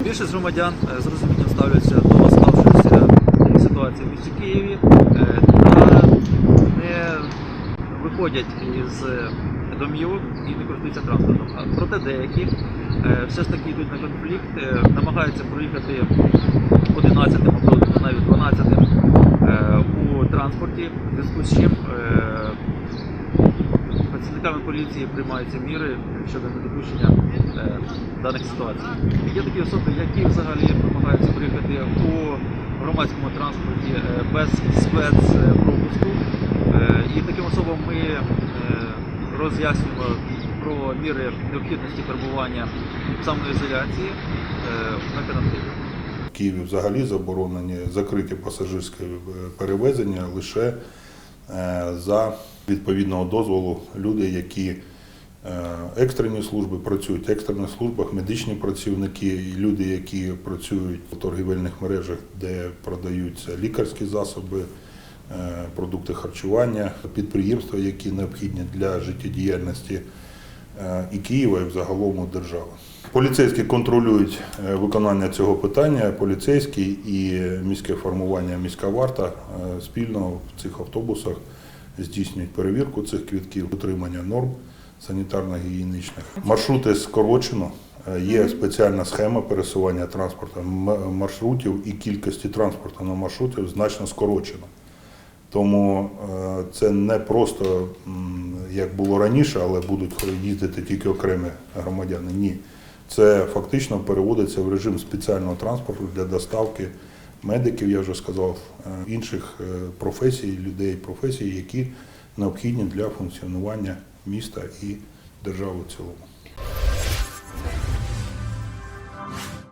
Більшість громадян з розумінням ставляться до склавшоїся ситуації в місті Києві та не виходять із домівок і не користуються транспортом. Проте деякі все ж таки йдуть на конфлікт, намагаються проїхати 11-м або навіть 12-м у транспорті, в зв'язку з чим працівниками поліції приймаються міри щодо недопущення даних ситуацій. Є такі особи, які взагалі намагаються приїхати у громадському транспорті без спецпропуску. І таким особам ми роз'яснюємо про міри необхідності перебування в самоізоляції на карантині. В Києві взагалі заборонені закриті пасажирські перевезення лише за відповідного дозволу люди, які екстрені служби працюють в екстрених службах, медичні працівники, і люди, які працюють у торгівельних мережах, де продаються лікарські засоби, продукти харчування, підприємства, які необхідні для життєдіяльності і Києва, і взагалом держави. Поліцейські контролюють виконання цього питання, поліцейські і міське формування, міська варта спільно в цих автобусах здійснюють перевірку цих квитків, дотримання норм санітарно-гігієнічних. Маршрути скорочено, є спеціальна схема пересування транспорту маршрутів і кількості транспорту на маршрутів значно скорочено. Тому це не просто, як було раніше, але будуть їздити тільки окремі громадяни. Ні. Це фактично переводиться в режим спеціального транспорту для доставки медиків, я вже сказав, інших професій, людей професій, які необхідні для функціонування міста і держави в цілому.